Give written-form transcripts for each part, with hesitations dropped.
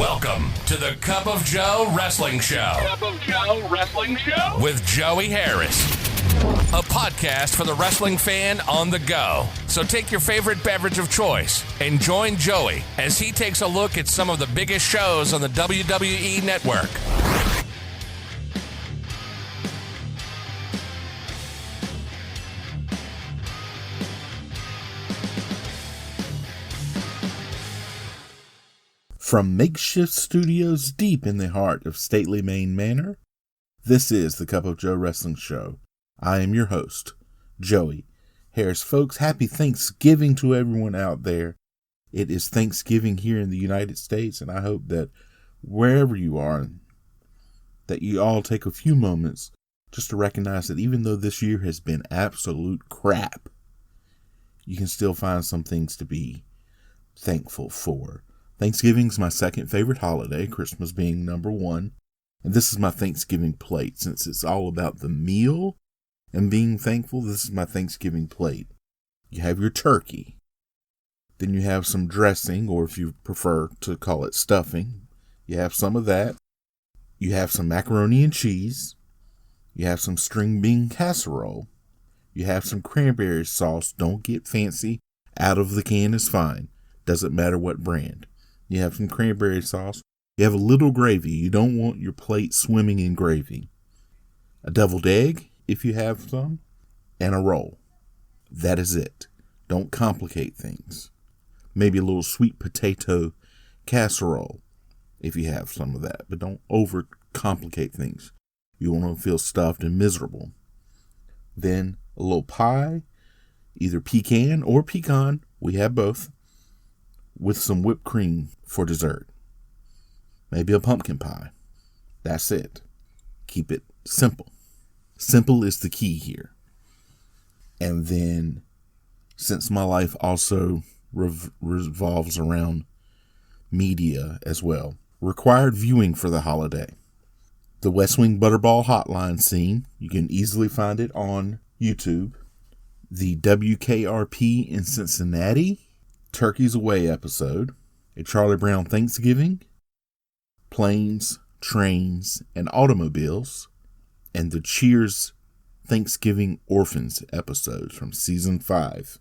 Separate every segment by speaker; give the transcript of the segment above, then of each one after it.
Speaker 1: Welcome to the Cup of Joe Wrestling Show.
Speaker 2: Cup of Joe Wrestling Show?
Speaker 1: With Joey Harris. A podcast for the wrestling fan on the go. So take your favorite beverage of choice and join Joey as he takes a look at some of the biggest shows on the WWE Network.
Speaker 3: From makeshift studios deep in the heart of stately Maine Manor, this is the Cup of Joe Wrestling Show. I am your host, Joey Harris. Folks, happy Thanksgiving to everyone out there. It is Thanksgiving here in the United States, and I hope that wherever you are, that you all take a few moments just to recognize that even though this year has been absolute crap, you can still find some things to be thankful for. Thanksgiving's my second favorite holiday, Christmas being number one. And this is my Thanksgiving plate. Since it's all about the meal and being thankful, this is my Thanksgiving plate. You have your turkey. Then you have some dressing, or if you prefer to call it stuffing, you have some of that. You have some macaroni and cheese. You have some string bean casserole. You have some cranberry sauce. Don't get fancy. Out of the can is fine. Doesn't matter what brand. You have some cranberry sauce. You have a little gravy. You don't want your plate swimming in gravy. A deviled egg, if you have some, and a roll. That is it. Don't complicate things. Maybe a little sweet potato casserole, if you have some of that. But don't overcomplicate things. You want to feel stuffed and miserable. Then a little pie, either pecan or pecan. We have both. With some whipped cream for dessert. Maybe a pumpkin pie. That's it. Keep it simple. Simple is the key here. And then, since my life also revolves around media as well, required viewing for the holiday. The West Wing Butterball Hotline scene. You can easily find it on YouTube. The WKRP in Cincinnati Turkeys Away episode, a Charlie Brown Thanksgiving, Planes, Trains, and Automobiles, and the Cheers Thanksgiving Orphans episodes from season 5.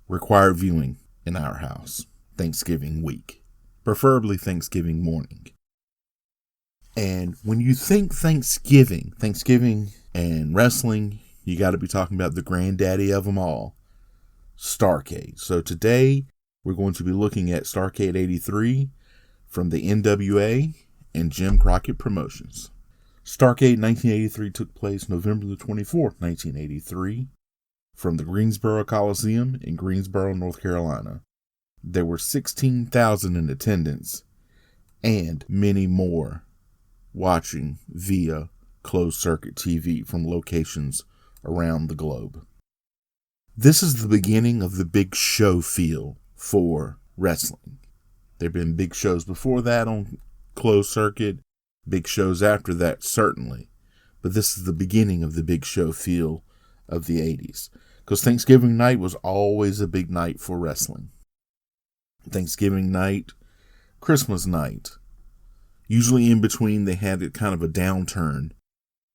Speaker 3: Required viewing in our house, Thanksgiving week, preferably Thanksgiving morning. And when you think Thanksgiving and wrestling, you got to be talking about the granddaddy of them all, Starrcade. So today we're going to be looking at Starrcade 83 from the NWA and Jim Crockett Promotions. Starrcade 1983 took place November the 24th, 1983 from the Greensboro Coliseum in Greensboro, North Carolina. There were 16,000 in attendance and many more watching via closed circuit TV from locations around the globe. This is the beginning of the big show feel for wrestling. There have been big shows before that on closed circuit, big shows after that certainly, but this is the beginning of the big show feel of the 80s. Because Thanksgiving night was always a big night for wrestling. Thanksgiving night, Christmas night. Usually in between they had it kind of a downturn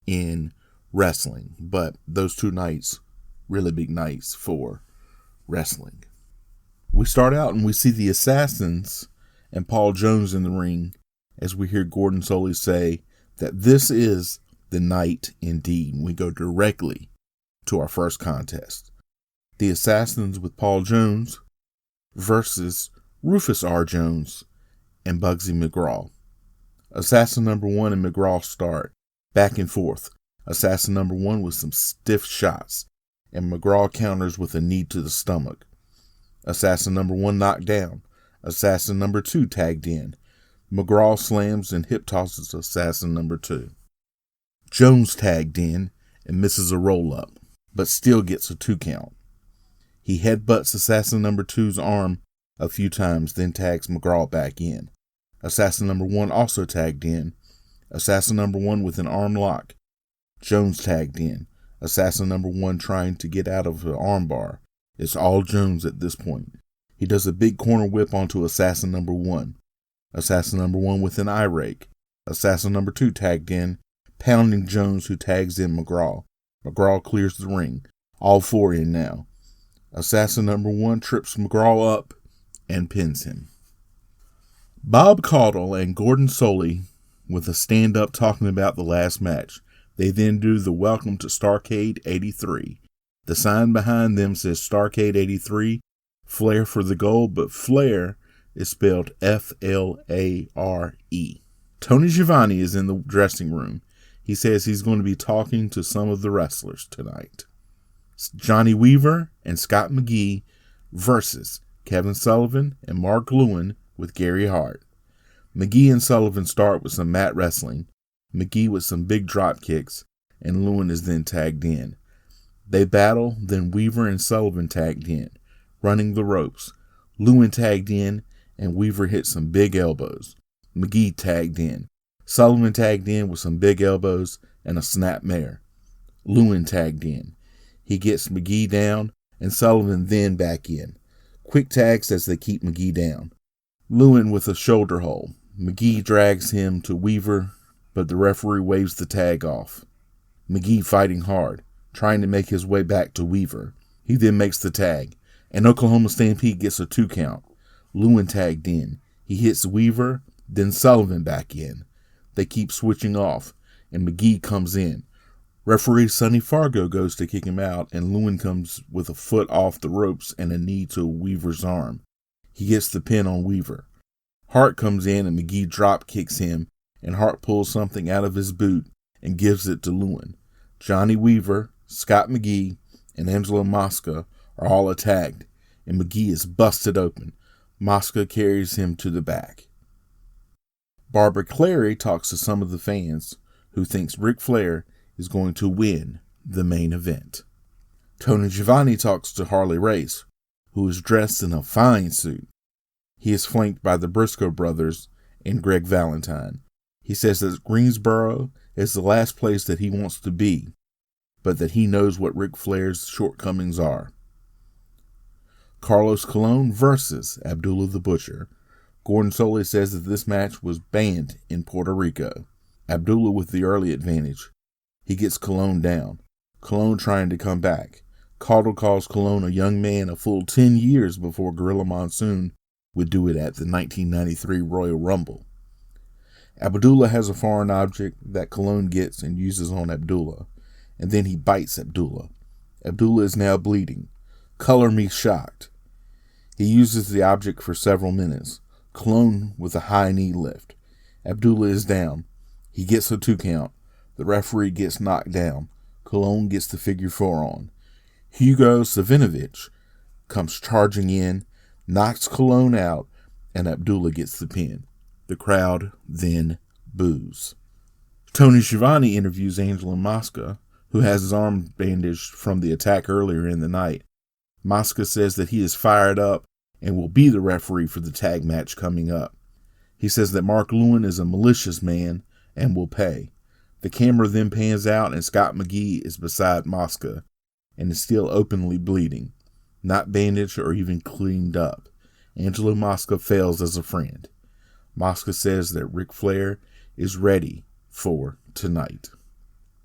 Speaker 3: in wrestling, but those two nights really big nights for wrestling. We start out and we see the Assassins and Paul Jones in the ring as we hear Gordon Solie say that this is the night indeed. We go directly to our first contest. The Assassins with Paul Jones versus Rufus R. Jones and Bugsy McGraw. Assassin number 1 and McGraw start back and forth. Assassin number 1 with some stiff shots, and McGraw counters with a knee to the stomach. Assassin number 1 knocked down. Assassin number 2 tagged in. McGraw slams and hip tosses Assassin number 2. Jones tagged in and misses a roll-up, but still gets a 2 count. He headbutts Assassin number 2's arm a few times, then tags McGraw back in. Assassin number 1 also tagged in. Assassin number 1 with an arm lock. Jones tagged in. Assassin number 1 trying to get out of the armbar. It's all Jones at this point. He does a big corner whip onto Assassin number 1. Assassin number 1 with an eye rake. Assassin number 2 tagged in, pounding Jones, who tags in McGraw. McGraw clears the ring. All 4 in now. Assassin number 1 trips McGraw up and pins him. Bob Caudle and Gordon Soley with a stand-up talking about the last match. They then do the welcome to Starrcade 83. The sign behind them says Starrcade 83, Flair for the gold, but Flair is spelled F-L-A-R-E. Tony Schiavone is in the dressing room. He says he's going to be talking to some of the wrestlers tonight. Johnny Weaver and Scott McGee versus Kevin Sullivan and Mark Lewin with Gary Hart. McGee and Sullivan start with some mat wrestling, McGee with some big drop kicks, and Lewin is then tagged in. They battle, then Weaver and Sullivan tagged in, running the ropes. Lewin tagged in, and Weaver hit some big elbows. McGee tagged in. Sullivan tagged in with some big elbows and a snap mare. Lewin tagged in. He gets McGee down, and Sullivan then back in. Quick tags as they keep McGee down. Lewin with a shoulder hold. McGee drags him to Weaver, but the referee waves the tag off. McGee fighting hard, trying to make his way back to Weaver. He then makes the tag, and Oklahoma Stampede gets a 2 count. Lewin tagged in. He hits Weaver, then Sullivan back in. They keep switching off, and McGee comes in. Referee Sonny Fargo goes to kick him out, and Lewin comes with a foot off the ropes and a knee to Weaver's arm. He gets the pin on Weaver. Hart comes in, and McGee drop kicks him, and Hart pulls something out of his boot and gives it to Lewin. Johnny Weaver, Scott McGee, and Angelo Mosca are all attacked, and McGee is busted open. Mosca carries him to the back. Barbara Clary talks to some of the fans who thinks Ric Flair is going to win the main event. Tony Schiavone talks to Harley Race, who is dressed in a fine suit. He is flanked by the Briscoe brothers and Greg Valentine. He says that Greensboro is the last place that he wants to be, but that he knows what Ric Flair's shortcomings are. Carlos Colon versus Abdullah the Butcher. Gordon Soley says that this match was banned in Puerto Rico. Abdullah with the early advantage. He gets Colon down. Colon trying to come back. Caudle calls Colon a young man a full 10 years before Gorilla Monsoon would do it at the 1993 Royal Rumble. Abdullah has a foreign object that Colon gets and uses on Abdullah, and then he bites Abdullah. Abdullah is now bleeding. Color me shocked. He uses the object for several minutes. Colon with a high knee lift. Abdullah is down. He gets a 2 count. The referee gets knocked down. Colon gets the figure 4 on. Hugo Savinovich comes charging in, knocks Colon out, and Abdullah gets the pin. The crowd then boos. Tony Schiavone interviews Angelo Mosca, who has his arm bandaged from the attack earlier in the night. Mosca says that he is fired up and will be the referee for the tag match coming up. He says that Mark Lewin is a malicious man and will pay. The camera then pans out and Scott McGee is beside Mosca and is still openly bleeding, not bandaged or even cleaned up. Angelo Mosca fails as a friend. Mosca says that Ric Flair is ready for tonight.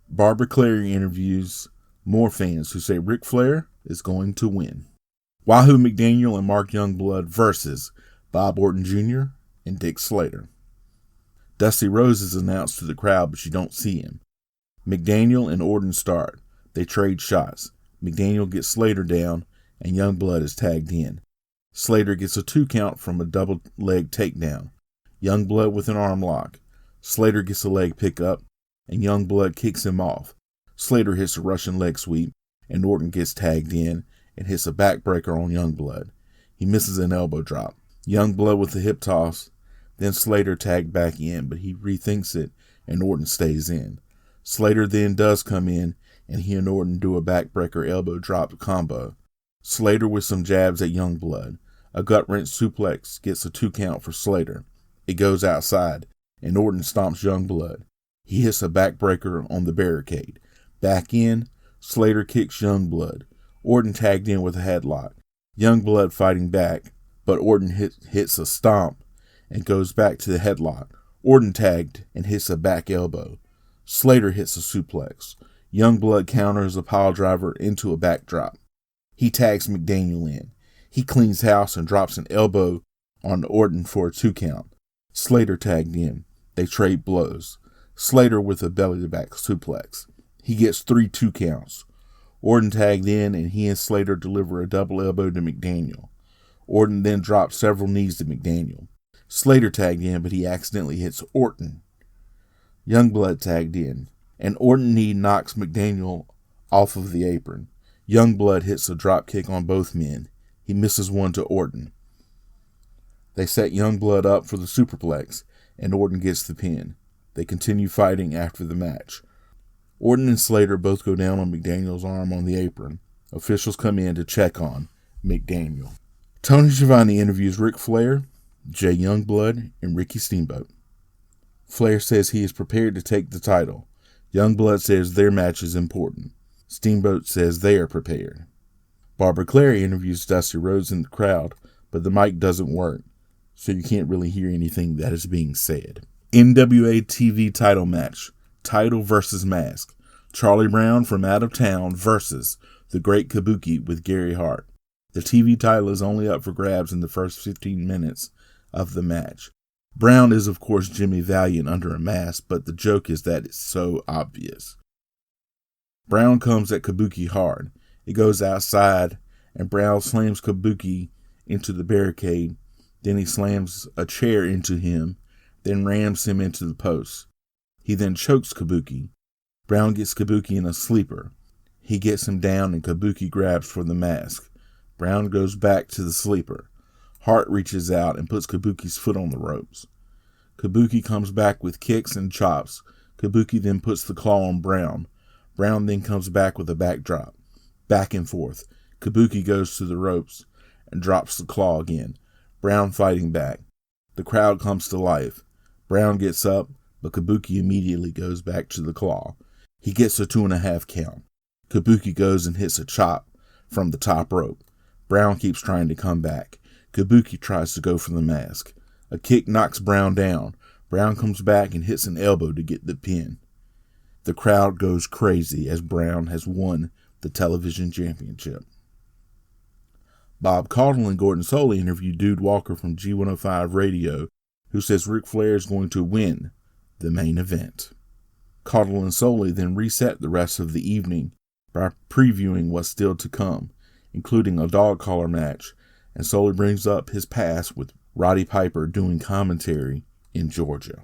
Speaker 3: Barbara Clary interviews more fans who say Ric Flair is going to win. Wahoo McDaniel and Mark Youngblood versus Bob Orton Jr. and Dick Slater. Dusty Rhodes is announced to the crowd, but you don't see him. McDaniel and Orton start. They trade shots. McDaniel gets Slater down, and Youngblood is tagged in. Slater gets a 2 count from a double leg takedown. Youngblood with an arm lock. Slater gets a leg pickup, and Youngblood kicks him off. Slater hits a Russian leg sweep, and Orton gets tagged in and hits a backbreaker on Youngblood. He misses an elbow drop. Youngblood with a hip toss. Then Slater tagged back in, but he rethinks it, and Orton stays in. Slater then does come in, and he and Orton do a backbreaker elbow drop combo. Slater with some jabs at Youngblood. A gut-wrench suplex gets a 2 count for Slater. It goes outside, and Orton stomps Youngblood. He hits a backbreaker on the barricade. Back in, Slater kicks Youngblood. Orton tagged in with a headlock. Youngblood fighting back, but Orton hits a stomp, and goes back to the headlock. Orton tagged and hits a back elbow. Slater hits a suplex. Youngblood counters a piledriver into a backdrop. He tags McDaniel in. He cleans house and drops an elbow on Orton for a 2 count. Slater tagged in. They trade blows. Slater with a belly-to-back suplex. He gets 3 2 counts. Orton tagged in and he and Slater deliver a double elbow to McDaniel. Orton then drops several knees to McDaniel. Slater tagged in, but he accidentally hits Orton. Youngblood tagged in, and Orton knee knocks McDaniel off of the apron. Youngblood hits a drop kick on both men. He misses one to Orton. They set Youngblood up for the superplex, and Orton gets the pin. They continue fighting after the match. Orton and Slater both go down on McDaniel's arm on the apron. Officials come in to check on McDaniel. Tony Schiavone interviews Ric Flair, Jay Youngblood, and Ricky Steamboat. Flair says he is prepared to take the title. Youngblood says their match is important. Steamboat says they are prepared. Barbara Clary interviews Dusty Rhodes in the crowd, but the mic doesn't work, so you can't really hear anything that is being said. NWA TV title match. Title versus mask. Charlie Brown from Out of Town versus The Great Kabuki with Gary Hart. The TV title is only up for grabs in the first 15 minutes of the match. Brown is, of course, Jimmy Valiant under a mask, but the joke is that it's so obvious. Brown comes at Kabuki hard. It goes outside, and Brown slams Kabuki into the barricade. Then he slams a chair into him, then rams him into the post. He then chokes Kabuki. Brown gets Kabuki in a sleeper. He gets him down, and Kabuki grabs for the mask. Brown goes back to the sleeper. Hart reaches out and puts Kabuki's foot on the ropes. Kabuki comes back with kicks and chops. Kabuki then puts the claw on Brown. Brown then comes back with a backdrop. Back and forth. Kabuki goes to the ropes and drops the claw again. Brown fighting back. The crowd comes to life. Brown gets up, but Kabuki immediately goes back to the claw. He gets a 2.5 count. Kabuki goes and hits a chop from the top rope. Brown keeps trying to come back. Kabuki tries to go for the mask. A kick knocks Brown down. Brown comes back and hits an elbow to get the pin. The crowd goes crazy as Brown has won the television championship. Bob Caudle and Gordon Soley interview Dude Walker from G105 Radio, who says Ric Flair is going to win the main event. Caudle and Soley then reset the rest of the evening by previewing what's still to come, including a dog collar match, and Soley brings up his past with Roddy Piper doing commentary in Georgia.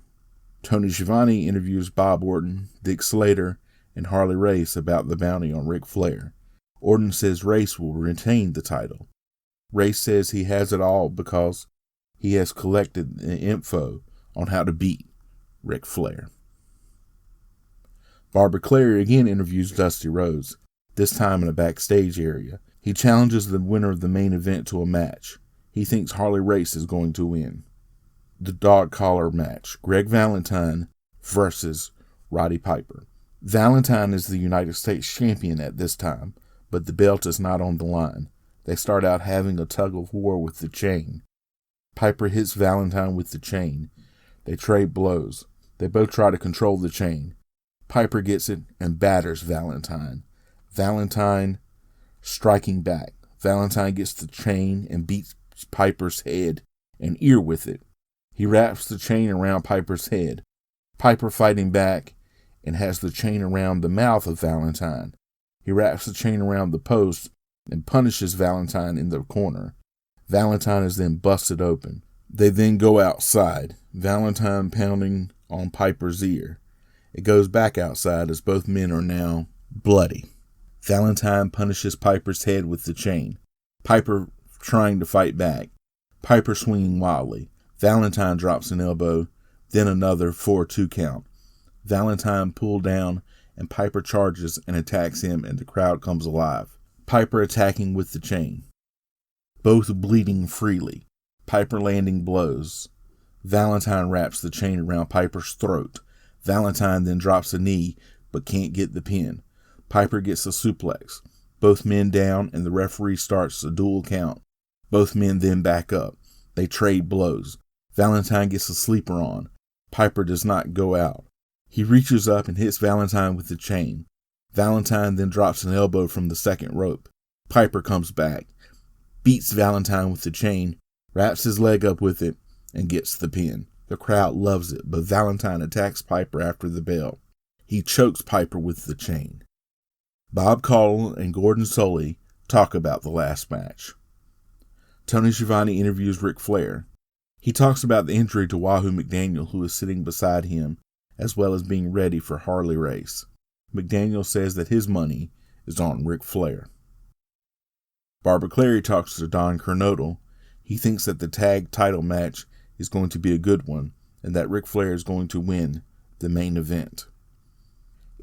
Speaker 3: Tony Schiavone interviews Bob Orton, Dick Slater, and Harley Race about the bounty on Ric Flair. Orton says Race will retain the title. Race says he has it all because he has collected the info on how to beat Ric Flair. Barbara Clary again interviews Dusty Rhodes, this time in a backstage area. He challenges the winner of the main event to a match. He thinks Harley Race is going to win. The dog collar match. Greg Valentine versus Roddy Piper. Valentine is the United States champion at this time, but the belt is not on the line. They start out having a tug of war with the chain. Piper hits Valentine with the chain. They trade blows. They both try to control the chain. Piper gets it and batters Valentine. Valentine striking back. Valentine gets the chain and beats Piper's head and ear with it. He wraps the chain around Piper's head. Piper fighting back and has the chain around the mouth of Valentine. He wraps the chain around the post and punishes Valentine in the corner. Valentine is then busted open. They then go outside, Valentine pounding on Piper's ear. It goes back outside as both men are now bloody. Valentine punishes Piper's head with the chain. Piper trying to fight back. Piper swinging wildly. Valentine drops an elbow, then another for a 2 count. Valentine pulled down and Piper charges and attacks him and the crowd comes alive. Piper attacking with the chain. Both bleeding freely. Piper landing blows. Valentine wraps the chain around Piper's throat. Valentine then drops a knee but can't get the pin. Piper gets a suplex. Both men down and the referee starts a dual count. Both men then back up. They trade blows. Valentine gets a sleeper on. Piper does not go out. He reaches up and hits Valentine with the chain. Valentine then drops an elbow from the second rope. Piper comes back, beats Valentine with the chain, wraps his leg up with it, and gets the pin. The crowd loves it, but Valentine attacks Piper after the bell. He chokes Piper with the chain. Bob Caudle and Gordon Solie talk about the last match. Tony Schiavone interviews Ric Flair. He talks about the injury to Wahoo McDaniel, who is sitting beside him, as well as being ready for Harley Race. McDaniel says that his money is on Ric Flair. Barbara Clary talks to Don Kernodle. He thinks that the tag title match is going to be a good one, and that Ric Flair is going to win the main event.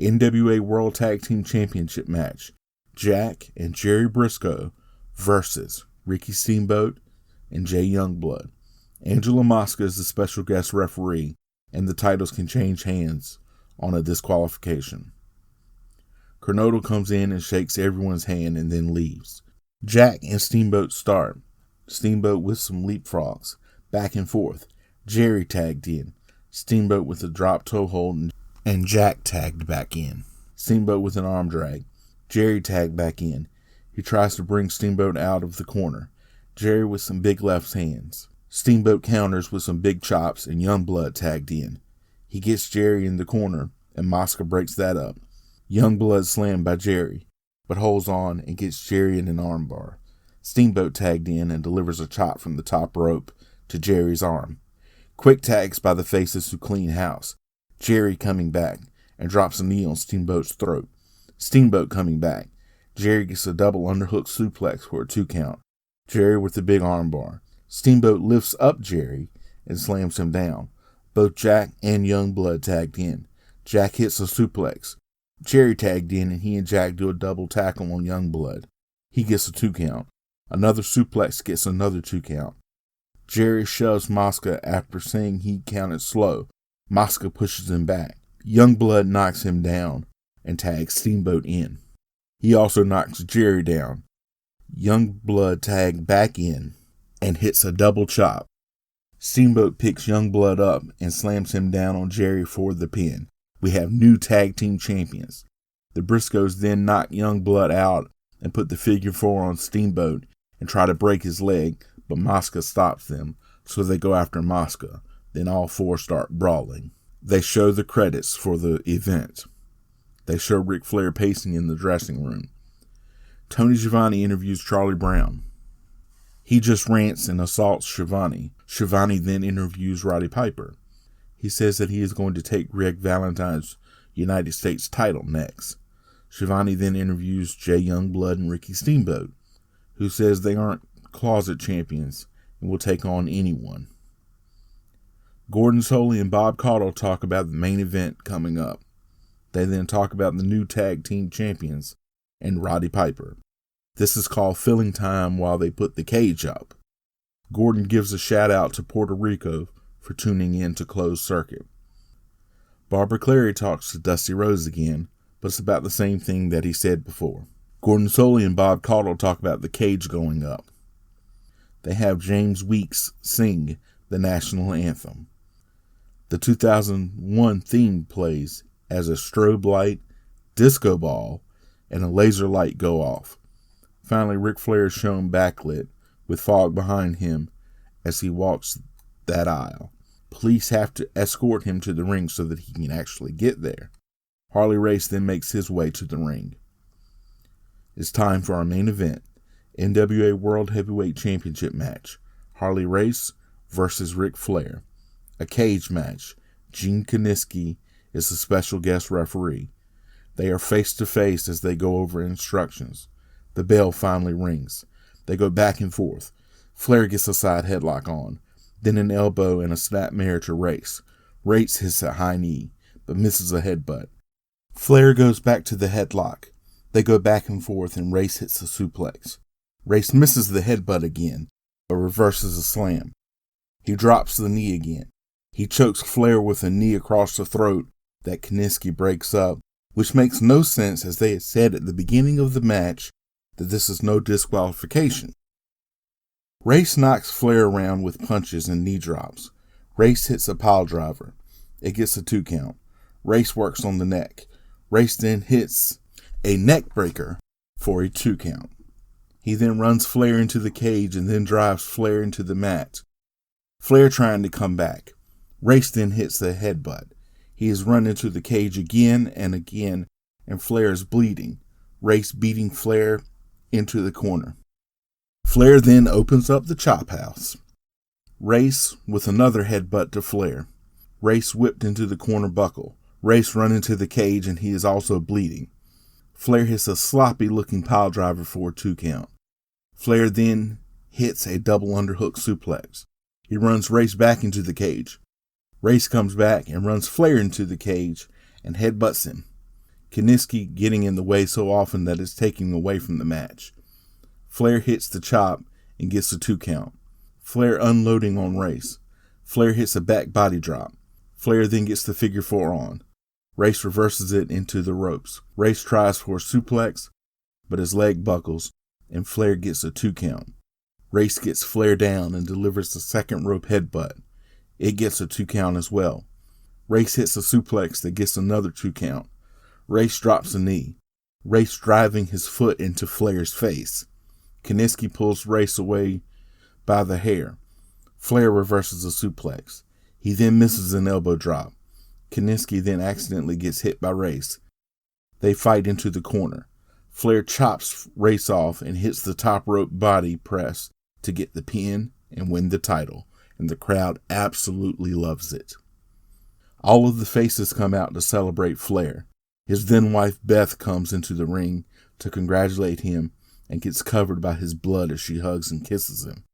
Speaker 3: NWA World Tag Team Championship match, Jack and Jerry Briscoe versus Ricky Steamboat and Jay Youngblood. Angela Mosca is the special guest referee, and the titles can change hands on a disqualification. Kernodle comes in and shakes everyone's hand and then leaves. Jack and Steamboat start. Steamboat with some leapfrogs, back and forth. Jerry tagged in. Steamboat with a drop toe hold, and Jack tagged back in. Steamboat with an arm drag. Jerry tagged back in. He tries to bring Steamboat out of the corner. Jerry with some big left hands. Steamboat counters with some big chops, and Youngblood tagged in. He gets Jerry in the corner, and Mosca breaks that up. Youngblood slammed by Jerry, but holds on and gets Jerry in an armbar. Steamboat tagged in and delivers a chop from the top rope to Jerry's arm. Quick tags by the Faces who clean house. Jerry coming back and drops a knee on Steamboat's throat. Steamboat coming back. Jerry gets a double underhook suplex for a 2 count. Jerry with the big armbar. Steamboat lifts up Jerry and slams him down. Both Jack and Youngblood tagged in. Jack hits a suplex. Jerry tagged in, and he and Jack do a double tackle on Youngblood. He gets a 2 count. Another suplex gets another 2 count. Jerry shoves Mosca after saying he counted slow. Mosca pushes him back. Youngblood knocks him down and tags Steamboat in. He also knocks Jerry down. Youngblood tagged back in and hits a double chop. Steamboat picks Youngblood up and slams him down on Jerry for the pin. We have new tag team champions. The Briscoes then knock Youngblood out and put the figure 4 on Steamboat and try to break his leg, but Mosca stops them, so they go after Mosca. Then all 4 start brawling. They show the credits for the event. They show Ric Flair pacing in the dressing room. Tony Schiavone interviews Charlie Brown. He just rants and assaults Schiavone. Schiavone then interviews Roddy Piper. He says that he is going to take Greg Valentine's United States title next. Schiavone then interviews Jay Youngblood and Ricky Steamboat, who says they aren't closet champions and will take on anyone. Gordon Solie and Bob Caudle talk about the main event coming up. They then talk about the new tag team champions and Roddy Piper. This is called filling time while they put the cage up. Gordon gives a shout out to Puerto Rico for tuning in to Closed Circuit. Barbara Clary talks to Dusty Rhodes again, but it's about the same thing that he said before. Gordon Solie and Bob Caudle talk about the cage going up. They have James Weeks sing the national anthem. The 2001 theme plays as a strobe light, disco ball, and a laser light go off. Finally, Ric Flair is shown backlit with fog behind him as he walks that aisle. Police have to escort him to the ring so that he can actually get there. Harley Race then makes his way to the ring. It's time for our main event, NWA World Heavyweight Championship match, Harley Race versus Ric Flair. A cage match. Gene Kiniski is the special guest referee. They are face to face as they go over instructions. The bell finally rings. They go back and forth. Flair gets a side headlock on, then an elbow and a snapmare to Race. Race hits a high knee, but misses a headbutt. Flair goes back to the headlock. They go back and forth and Race hits a suplex. Race misses the headbutt again, but reverses a slam. He drops the knee again. He chokes Flair with a knee across the throat that Kiniski breaks up, which makes no sense as they had said at the beginning of the match that this is no disqualification. Race knocks Flair around with punches and knee drops. Race hits a pile driver. It gets a 2 count. Race works on the neck. Race then hits a neck breaker for a 2 count. He then runs Flair into the cage and then drives Flair into the mat. Flair trying to come back. Race then hits the headbutt. He is run into the cage again and again, and Flair is bleeding. Race beating Flair into the corner. Flair then opens up the chop house. Race with another headbutt to Flair. Race whipped into the corner buckle. Race run into the cage and he is also bleeding. Flair hits a sloppy looking pile driver for a 2 count. Flair then hits a double underhook suplex. He runs Race back into the cage. Race comes back and runs Flair into the cage and headbutts him. Kiniski getting in the way so often that it's taking away from the match. Flair hits the chop and gets a 2 count. Flair unloading on Race. Flair hits a back body drop. Flair then gets the figure 4 on. Race reverses it into the ropes. Race tries for a suplex, but his leg buckles, and Flair gets a 2 count. Race gets Flair down and delivers the second rope headbutt. It gets a 2 count as well. Race hits a suplex that gets another 2 count. Race drops a knee. Race driving his foot into Flair's face. Kiniski pulls Race away by the hair. Flair reverses a suplex. He then misses an elbow drop. Kiniski then accidentally gets hit by Race. They fight into the corner. Flair chops Race off and hits the top rope body press to get the pin and win the title, and the crowd absolutely loves it. All of the faces come out to celebrate Flair. His then wife Beth comes into the ring to congratulate him and gets covered by his blood as she hugs and kisses him.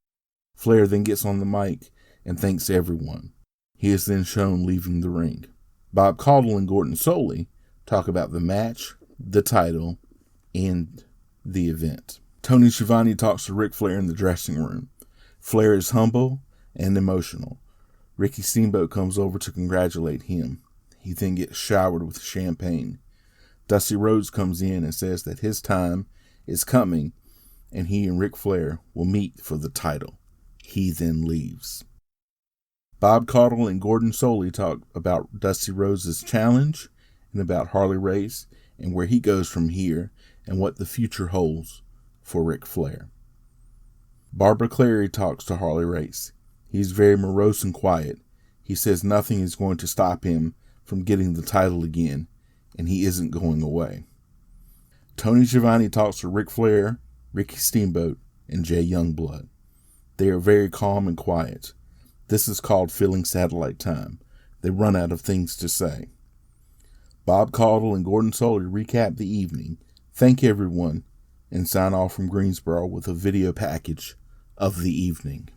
Speaker 3: Flair then gets on the mic and thanks everyone. He is then shown leaving the ring. Bob Caudle and Gordon Soley talk about the match, the title, and the event. Tony Schiavone talks to Ric Flair in the dressing room. Flair is humble and emotional. Ricky Steamboat comes over to congratulate him. He then gets showered with champagne. Dusty Rhodes comes in and says that his time is coming and he and Ric Flair will meet for the title. He then leaves. Bob Caudle and Gordon Soley talk about Dusty Rhodes' challenge and about Harley Race and where he goes from here and what the future holds for Ric Flair. Barbara Clary talks to Harley Race. He's very morose and quiet. He says nothing is going to stop him from getting the title again, and he isn't going away. Tony Schiavone talks to Ric Flair, Ricky Steamboat, and Jay Youngblood. They are very calm and quiet. This is called filling satellite time. They run out of things to say. Bob Caudle and Gordon Soley recap the evening, thank everyone, and sign off from Greensboro with a video package of the evening.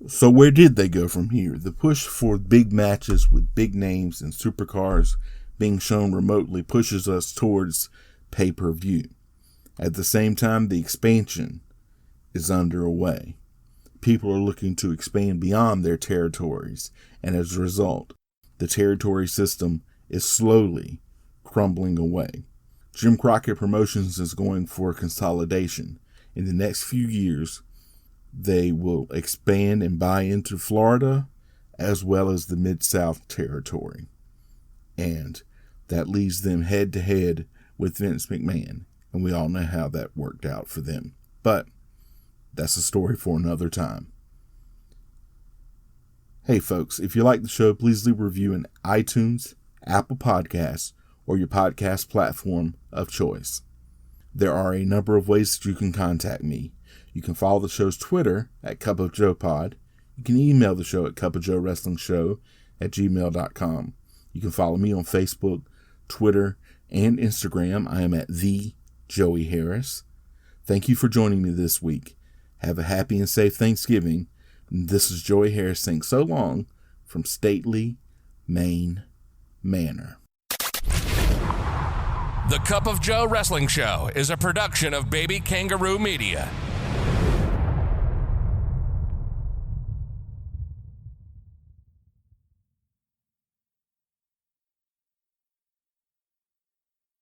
Speaker 3: So where did they go from here? The push for big matches with big names and supercars being shown remotely pushes us towards pay-per-view. At the same time, the expansion is underway. People are looking to expand beyond their territories, and as a result, the territory system is slowly crumbling away. Jim Crockett Promotions is going for consolidation. In the next few years, they will expand and buy into Florida as well as the Mid-South territory. And that leaves them head-to-head with Vince McMahon, and we all know how that worked out for them. But that's a story for another time. Hey folks, if you like the show, please leave a review in iTunes, Apple Podcasts, or your podcast platform of choice. There are a number of ways that you can contact me. You can follow the show's Twitter at Cup of Joe Pod. You can email the show at cupofjoewrestlingshow@gmail.com. You can follow me on Facebook, Twitter, and Instagram. I am at the Joey Harris. Thank you for joining me this week. Have a happy and safe Thanksgiving. This is Joey Harris saying so long from Stately, Maine Manor.
Speaker 1: The Cup of Joe Wrestling Show is a production of Baby Kangaroo Media.